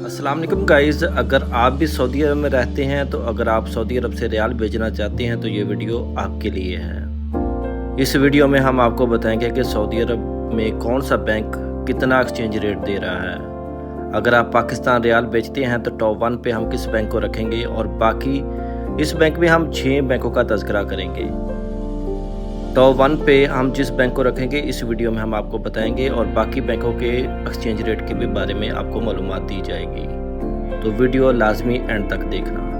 अस्सलाम वालेकुम गाइस, अगर आप भी सऊदी अरब में रहते हैं तो अगर आप सऊदी अरब से रियाल भेजना चाहते हैं तो ये वीडियो आपके लिए है। इस वीडियो में हम आपको बताएंगे कि सऊदी अरब में कौन सा बैंक कितना एक्सचेंज रेट दे रहा है। अगर आप पाकिस्तान रियाल बेचते हैं तो टॉप 1 पे हम किस बैंक को रखेंगे और बाकी इस बैंक में हम 6 बैंकों का तज़किरा करेंगे। टॉप 1 पे हम जिस बैंक को रखेंगे इस वीडियो में हम आपको बताएंगे और बाकी बैंकों के एक्सचेंज रेट के भी बारे में आपको मालूमात दी जाएगी, तो वीडियो लाजमी एंड तक देखना।